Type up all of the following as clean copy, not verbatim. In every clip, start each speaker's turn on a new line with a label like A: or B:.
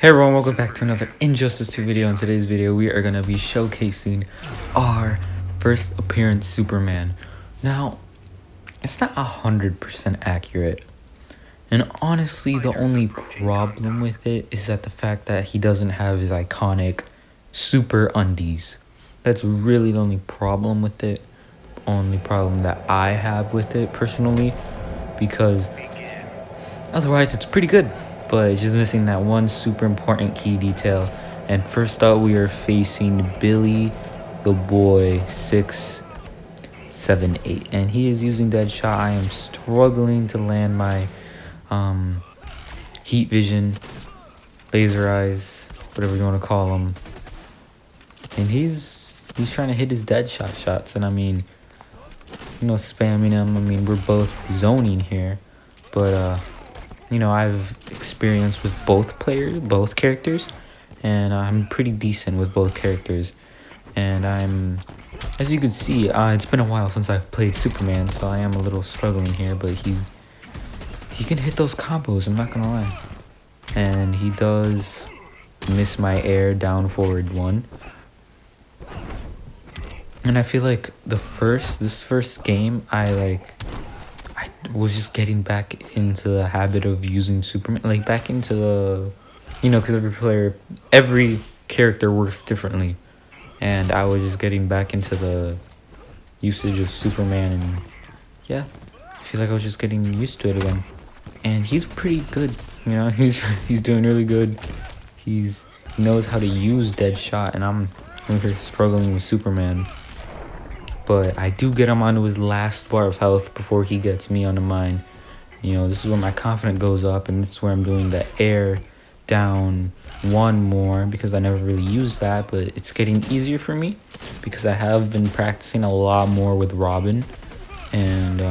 A: Hey everyone, welcome back to another Injustice 2 video. In today's video, we are going to be showcasing our first appearance Superman. Now, it's not 100% accurate. And honestly, the only problem with it is that the fact that he doesn't have his iconic super undies. That's really the only problem with it. Only problem that I have with it personally. Because otherwise, it's pretty good. But it's just missing that one super important key detail. And first up, we are facing Billy the Boy 678, and he is using Deadshot. I am struggling to land my heat vision, laser eyes, whatever you want to call them. And he's trying to hit his Deadshot shots, and I mean, spamming him. I mean, we're both zoning here, but I've experience with both characters, and I'm pretty decent with both characters. And as you can see, it's been a while since I've played Superman, so I am a little struggling here, but he can hit those combos, I'm not gonna lie. And he does miss my air down forward one. And I feel like this first game, I was just getting back into the habit of using Superman, back into the, because every character works differently, and I was just getting back into the usage of Superman, and yeah, I feel like I was just getting used to it again. And he's pretty good, he's doing really good. He knows how to use Deadshot, and I'm over here struggling with Superman. But I do get him onto his last bar of health before he gets me onto mine. This is where my confidence goes up, and this is where I'm doing the air down one more, because I never really used that, but it's getting easier for me because I have been practicing a lot more with Robin. And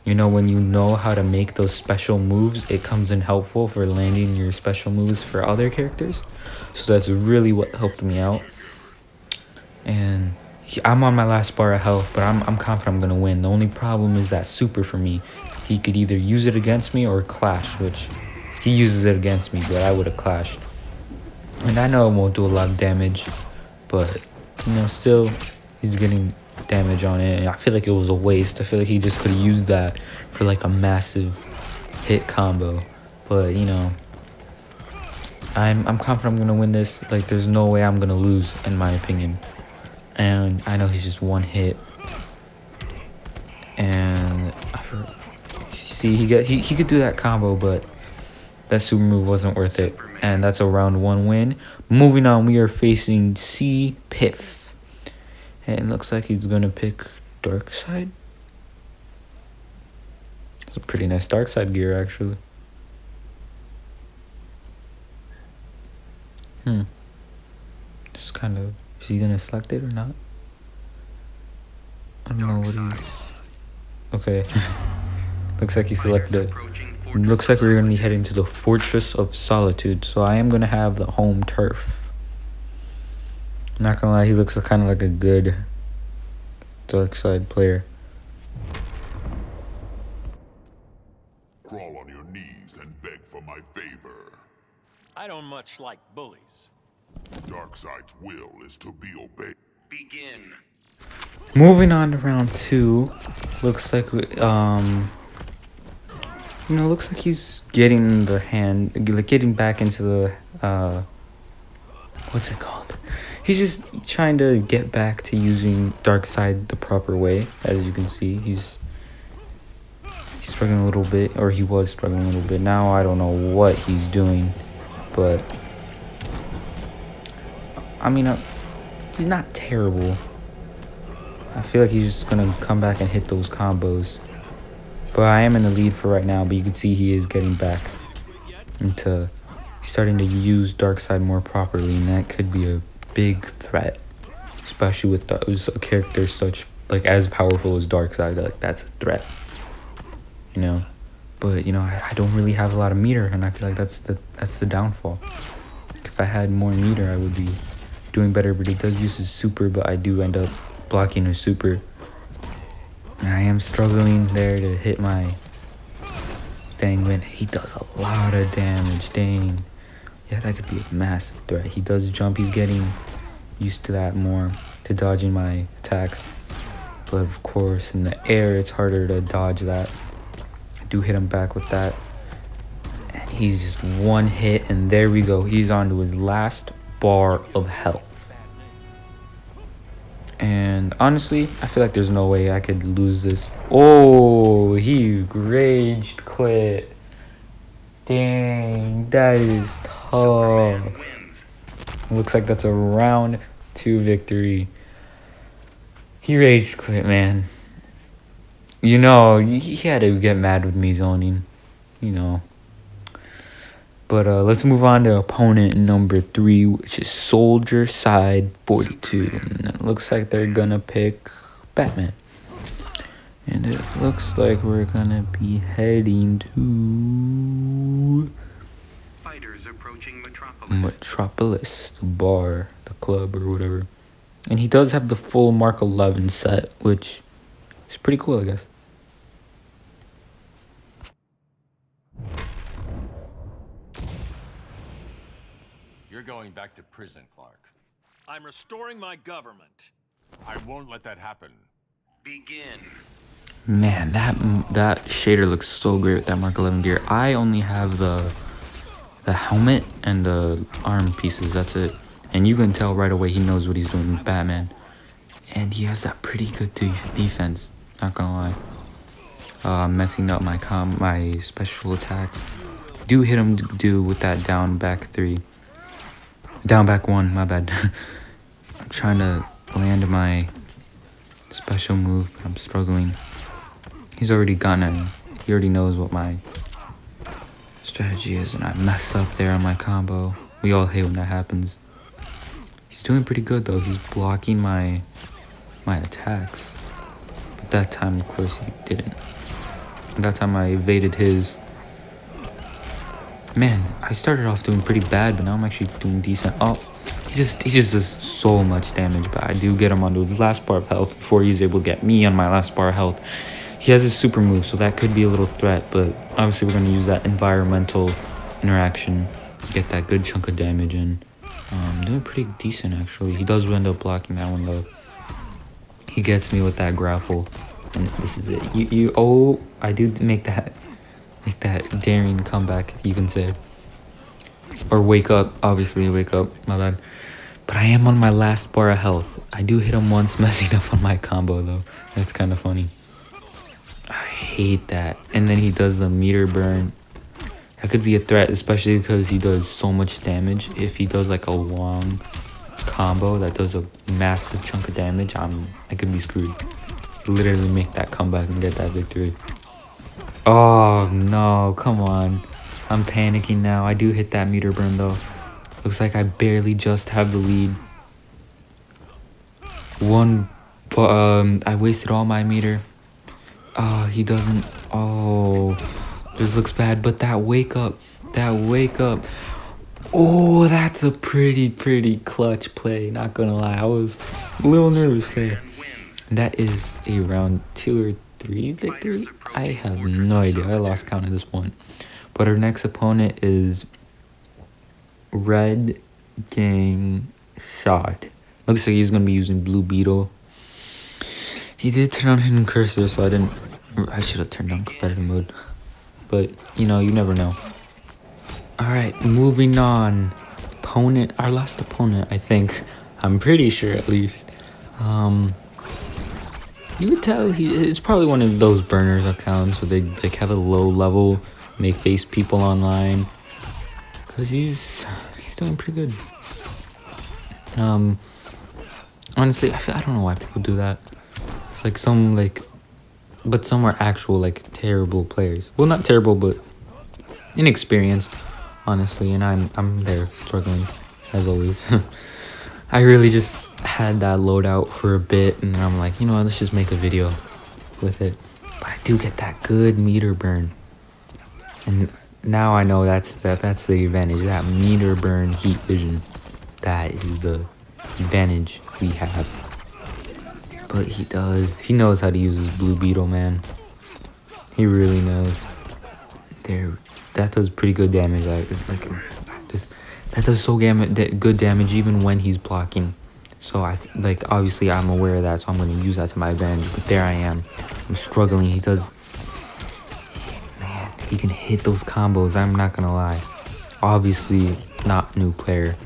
A: when you know how to make those special moves, it comes in helpful for landing your special moves for other characters. So that's really what helped me out. And I'm on my last bar of health, but I'm confident I'm gonna win. The only problem is that super for me. He could either use it against me or clash, which he uses it against me, but I would have clashed. And I know it won't do a lot of damage, but still he's getting damage on it, and I feel like it was a waste. I feel like he just could have used that for a massive hit combo. But I'm confident I'm gonna win this. There's no way I'm gonna lose, in my opinion. And I know he's just one hit, and see, he could do that combo, but that super move wasn't worth it. And that's a round 1 win. Moving on, we are facing C Piff, and it looks like he's gonna pick Darkseid. It's a pretty nice Darkseid gear, actually. Just kind of. Is he gonna select it or not? I don't know what he's... Okay. Looks like he selected it. Looks like we're gonna be heading to the Fortress of Solitude, so I am gonna have the home turf. I'm not gonna lie, he looks kind of like a good Darkseid player.
B: Crawl on your knees and beg for my favor.
C: I don't much like bullies.
B: Darkseid's will is to be obeyed.
C: Begin.
A: Moving on to round 2. Looks like looks like he's getting getting back into the what's it called? He's just trying to get back to using Darkseid the proper way. As you can see, he's struggling a little bit, or he was struggling a little bit. Now I don't know what he's doing, but I mean, he's not terrible. I feel like he's just gonna come back and hit those combos. But I am in the lead for right now, but you can see he is getting back into... He's starting to use Darkseid more properly, and that could be a big threat. Especially with a character such, as powerful as Darkseid. That's a threat. But, I don't really have a lot of meter, and I feel like that's the downfall. If I had more meter, I would be doing better, but he does use his super, but I do end up blocking his super. And I am struggling there to hit my thing, but he does a lot of damage. Dang. Yeah, that could be a massive threat. He does jump. He's getting used to that more, to dodging my attacks. But of course, in the air, it's harder to dodge that. I do hit him back with that. And he's just one hit, and there we go. He's on to his last bar of health. And honestly, I feel like there's no way I could lose this. Oh, he raged quit. Dang, that is tough. Looks like that's a round 2 victory. He rage quit, man. You know, he had to get mad with me zoning. You know. But let's move on to opponent number 3, which is Soldier Side 42. And it looks like they're gonna pick Batman. And it looks like we're gonna be heading to
D: Fighters approaching Metropolis.
A: Metropolis, the bar, the club, or whatever. And he does have the full Mark 11 set, which is pretty cool, I guess.
E: You're going back to prison, Clark.
C: I'm restoring my government.
E: I won't let that happen.
C: Begin.
A: Man, that shader looks so great with that Mark 11 gear. I only have the helmet and the arm pieces. That's it. And you can tell right away he knows what he's doing with Batman. And he has that pretty good defense. Not gonna lie. Messing up my special attacks. Do hit him with that down back 3. Down back 1, my bad. I'm trying to land my special move, but I'm struggling. He's already gotten it. He already knows what my strategy is, and I mess up there on my combo. We all hate when that happens. He's doing pretty good though. He's blocking my attacks. But that time, of course, he didn't. That time I evaded his. Man, I started off doing pretty bad, but now I'm actually doing decent. Oh, he just does so much damage, but I do get him onto his last bar of health before he's able to get me on my last bar of health. He has his super move, so that could be a little threat, but obviously we're going to use that environmental interaction to get that good chunk of damage in. Doing pretty decent, actually. He does end up blocking that one, though. He gets me with that grapple, and this is it. Oh, I do make that daring comeback, you can say. Or wake up, obviously, wake up, my bad. But I am on my last bar of health. I do hit him once, messing up on my combo, though. That's kind of funny. I hate that. And then he does a meter burn. That could be a threat, especially because he does so much damage. If he does like a long combo that does a massive chunk of damage, I could be screwed. Literally make that comeback and get that victory. Oh no, come on. I'm panicking now. I do hit that meter burn though. Looks like I barely just have the lead. I wasted all my meter. Oh, he doesn't. Oh, this looks bad. But that wake up. Oh, that's a pretty clutch play. Not gonna lie, I was a little nervous there. That is a round 2 or 3 victory. I have no idea. I lost count at this point. But our next opponent is Red Gang Shot. Looks like he's gonna be using Blue Beetle. He did turn on Hidden Cursor, so I should have turned on competitive mode. But, you know, you never know. Alright, moving on. Our last opponent, I think. I'm pretty sure, at least. You could tell it's probably one of those burners accounts where they like have a low level and they face people online. Because he's doing pretty good. Honestly, I don't know why people do that. It's like but some are actual like terrible players. Well, not terrible, but inexperienced, honestly. And I'm there struggling as always. I really just had that loadout for a bit, and I'm like, you know what, let's just make a video with it. But I do get that good meter burn, and now I know that's the advantage. That meter burn heat vision, that is the advantage we have. But he knows how to use his Blue Beetle, man. He really knows. That does pretty good damage. Just That does so good damage even when he's blocking. So like obviously I'm aware of that, so I'm gonna use that to my advantage. But there I am. I'm struggling. He does. Man, he can hit those combos. I'm not gonna lie. Obviously, not new player,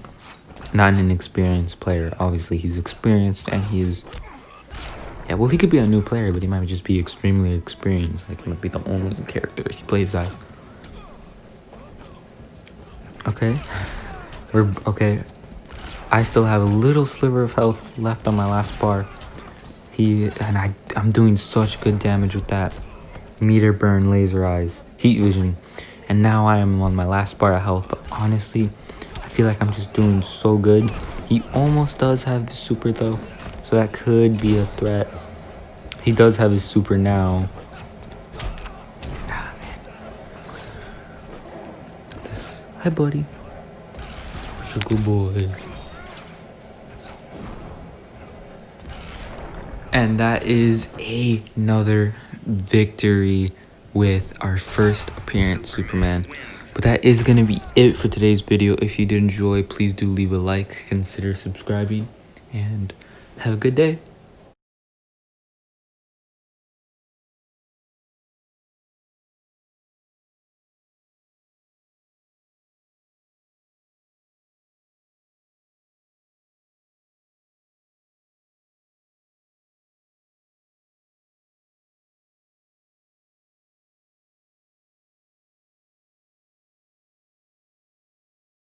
A: not an inexperienced player. Obviously, he's experienced and he is. Yeah, well, he could be a new player, but he might just be extremely experienced. Like, he might be the only character he plays as. Okay. Okay. I still have a little sliver of health left on my last bar. I'm doing such good damage with that. Meter burn, laser eyes, heat vision. And now I am on my last bar of health. But honestly, I feel like I'm just doing so good. He almost does have the super though. So that could be a threat. He does have his super now. Ah, man. Hi, buddy. Such a good boy. And that is another victory with our first appearance, Superman. But that is going to be it for today's video. If you did enjoy, please do leave a like, consider subscribing, and have a good day.